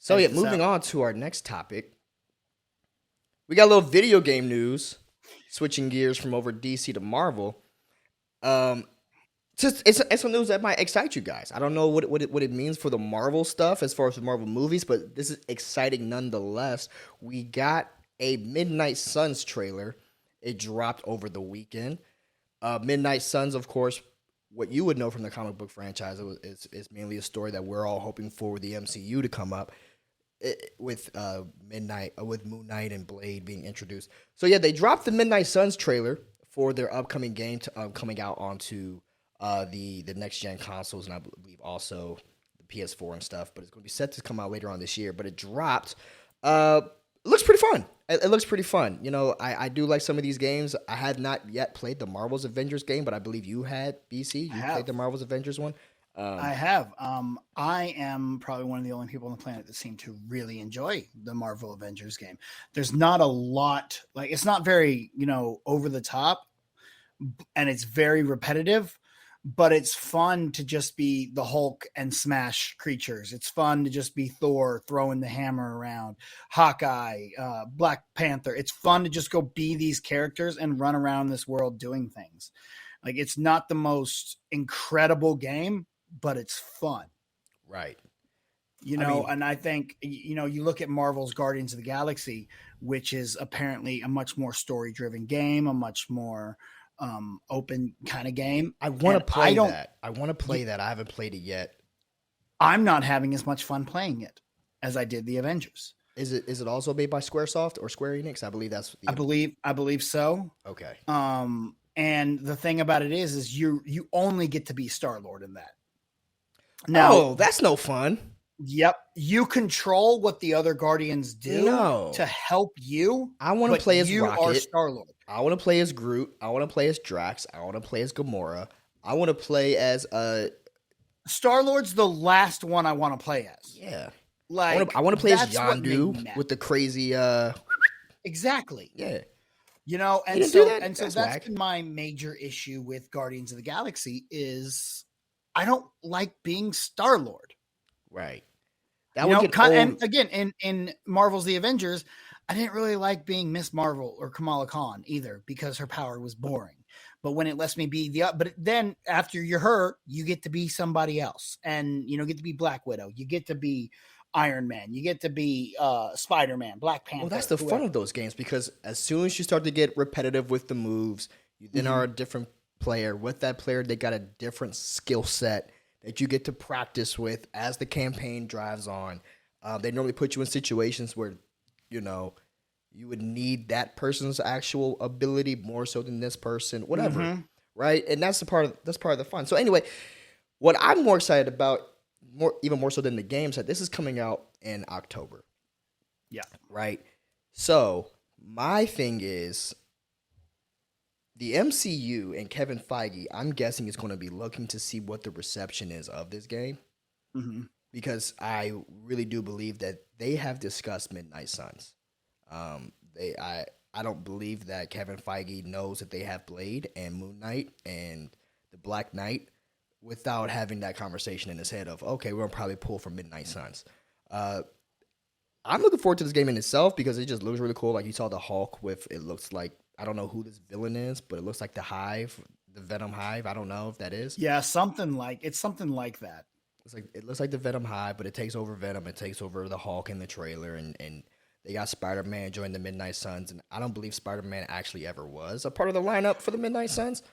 So edit yeah, this moving out. on to our next topic. We got a little video game news. Switching gears from over DC to Marvel. Um, it's some news that might excite you guys. I don't know what it means for the Marvel stuff as far as the Marvel movies, but this is exciting nonetheless. We got a Midnight Suns trailer. It dropped over the weekend. Midnight Suns, of course, what you would know from the comic book franchise is mainly a story that we're all hoping for the MCU to come up with with Moon Knight and Blade being introduced. So yeah, they dropped the Midnight Suns trailer for their upcoming game coming out onto the next gen consoles, and I believe also the PS4 and stuff. But it's going to be set to come out later on this year. But it dropped. It looks pretty fun. It looks pretty fun. You know, I do like some of these games. I had not yet played the Marvel's Avengers game, but I believe you had, BC. I You played have. the Marvel's Avengers one. I have. I am probably one of the only people on the planet that seem to really enjoy the Marvel Avengers game. There's not a lot, like, it's not very, over the top, and it's very repetitive, but it's fun to just be the Hulk and smash creatures. It's fun to just be Thor throwing the hammer around, Hawkeye, Black Panther. It's fun to just go be these characters and run around this world doing things. Like, it's not the most incredible game, but it's fun. Right. And I think, you look at Marvel's Guardians of the Galaxy, which is apparently a much more story driven game, a much more open kind of game. I want to And play that. I want to play that. I haven't played it yet. I'm not having as much fun playing it as I did the Avengers. Is it also made by SquareSoft or Square Enix? I believe that's. I believe so. Okay. And the thing about it is you only get to be Star-Lord in that. No, that's no fun. Yep. You control what the other Guardians do to help you. I want to play as Rocket. You are Star-Lord. I want to play as Groot. I want to play as Drax. I want to play as Gamora. I want to play as Star-Lord's the last one I want to play as. Yeah. Like, I want to play as Yondu with the crazy Exactly. Yeah. And so that's been my major issue with Guardians of the Galaxy is I don't like being Star-Lord. Right. That would get old. And again, in Marvel's The Avengers, I didn't really like being Miss Marvel or Kamala Khan either because her power was boring. But when it lets me be but then after you're her, you get to be somebody else, and get to be Black Widow, you get to be Iron Man, you get to be Spider-Man, Black Panther. Well, that's the fun of those games, because as soon as you start to get repetitive with the moves, you then are a different player. With that player, they got a different skill set that you get to practice with as the campaign drives on. They normally put you in situations where, you would need that person's actual ability more so than this person, whatever, right? And that's part of the fun. So anyway, what I'm more excited about, even more so than the games, that this is coming out in October. Yeah. Right. So my thing is, the MCU and Kevin Feige, I'm guessing, is going to be looking to see what the reception is of this game. Mm-hmm. Because I really do believe that they have discussed Midnight Suns. I don't believe that Kevin Feige knows that they have Blade and Moon Knight and the Black Knight without having that conversation in his head of, okay, we're going to probably pull from Midnight Suns. I'm looking forward to this game in itself because it just looks really cool. Like, you saw the Hulk it looks like, I don't know who this villain is, but it looks like the Hive, the Venom Hive. I don't know if that is. Yeah, something like that. It looks like the Venom Hive, but it takes over Venom. It takes over the Hulk in the trailer, and they got Spider-Man join the Midnight Suns, and I don't believe Spider-Man actually ever was a part of the lineup for the Midnight Suns.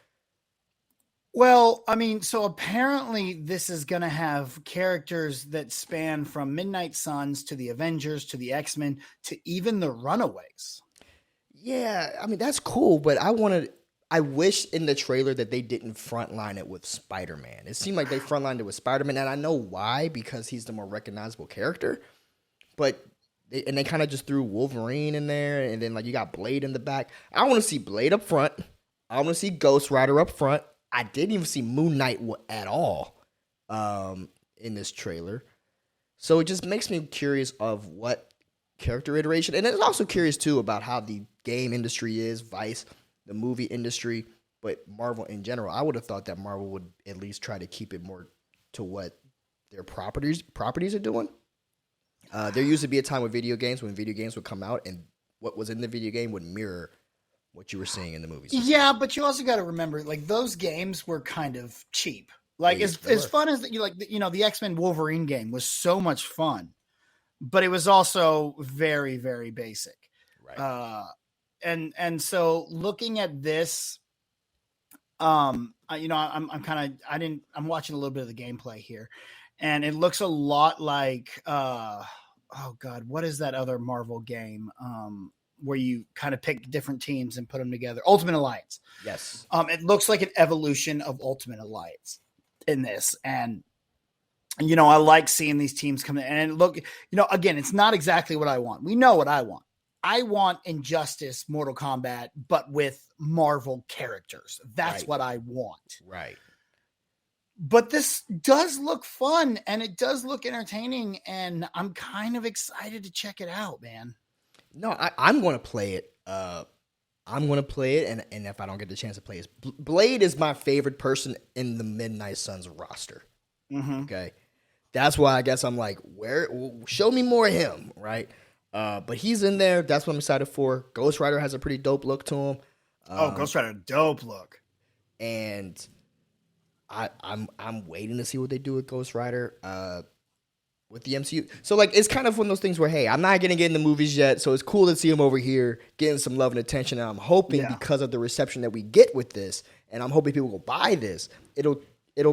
Well, so apparently this is going to have characters that span from Midnight Suns to the Avengers to the X-Men to even the Runaways. Yeah, that's cool, but I wish in the trailer that they didn't frontline it with Spider-Man. It seemed like they frontlined it with Spider-Man, and I know why, because he's the more recognizable character. But they kind of just threw Wolverine in there, and then you got Blade in the back. I want to see Blade up front. I want to see Ghost Rider up front. I didn't even see Moon Knight at all in this trailer. So it just makes me curious of what character iteration, and it's also curious too about how the game industry is, Vice, the movie industry, but Marvel in general. I would have thought that Marvel would at least try to keep it more to what their properties are doing. There used to be a time with video games when video games would come out and what was in the video game would mirror what you were seeing in the movies. Yeah, but you also got to remember, like those games were kind of cheap. Like They as were. fun as you like, the X-Men Wolverine game was so much fun, but it was also very very basic. Right. And so looking at this, I'm kind of I'm watching a little bit of the gameplay here, and it looks a lot like oh god, what is that other Marvel game where you kind of pick different teams and put them together? Ultimate Alliance. Yes. It looks like an evolution of Ultimate Alliance in this, and I like seeing these teams come in and look. Again, it's not exactly what I want. We know what I want. I want Injustice, Mortal Kombat, but with Marvel characters. That's Right. what I want. Right. But this does look fun and it does look entertaining, and I'm kind of excited to check it out, man. No, I'm going to play it. I'm going to play it, and if I don't get the chance to play it, Blade is my favorite person in the Midnight Suns roster. Mm-hmm. Okay. That's why I guess I'm like, show me more of him, right? But he's in there. That's what I'm excited for. Ghost Rider has a pretty dope look to him. Ghost Rider, dope look. And I'm waiting to see what they do with Ghost Rider with the MCU. So like it's kind of one of those things where, hey, I'm not gonna get in the movies yet, so it's cool to see him over here getting some love and attention. And I'm hoping because of the reception that we get with this, and I'm hoping people will buy this, it'll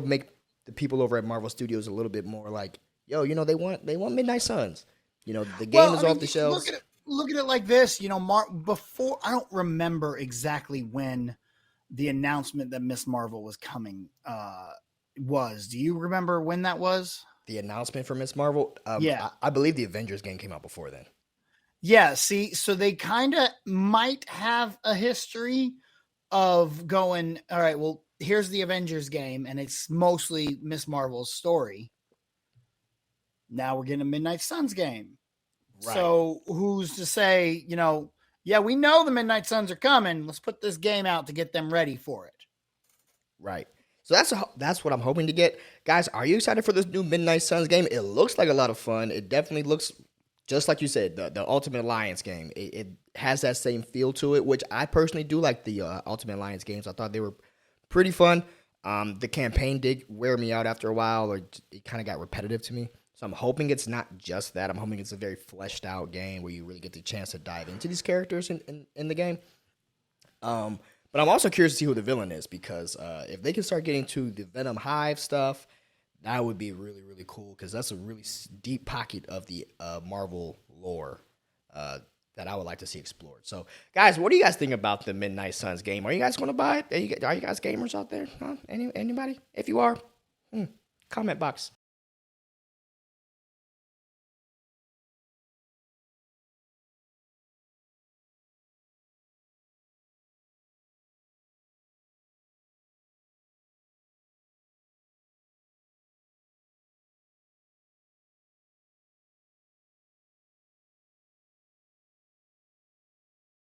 make the people over at Marvel Studios a little bit more like, yo, they want Midnight Suns. The game is off the shelves. Look at it like this. Before, I don't remember exactly when the announcement that Miss Marvel was coming was. Do you remember when that was? The announcement for Miss Marvel? Yeah. I believe the Avengers game came out before then. Yeah, see, so they kind of might have a history of going, all right, well, here's the Avengers game, and it's mostly Miss Marvel's story. Now we're getting a Midnight Suns game. Right. So who's to say, yeah, we know the Midnight Suns are coming. Let's put this game out to get them ready for it. Right. So that's what I'm hoping to get. Guys, are you excited for this new Midnight Suns game? It looks like a lot of fun. It definitely looks just like you said, the Ultimate Alliance game. It has that same feel to it, which I personally do like the Ultimate Alliance games. I thought they were pretty fun. The campaign did wear me out after a while, or it kind of got repetitive to me. So I'm hoping it's not just that. I'm hoping it's a very fleshed out game where you really get the chance to dive into these characters in the game. But I'm also curious to see who the villain is, because if they can start getting to the Venom Hive stuff, that would be really, really cool, because that's a really deep pocket of the Marvel lore that I would like to see explored. So, guys, what do you guys think about the Midnight Suns game? Are you guys going to buy it? Are you guys gamers out there? Huh? Anybody? If you are, comment box.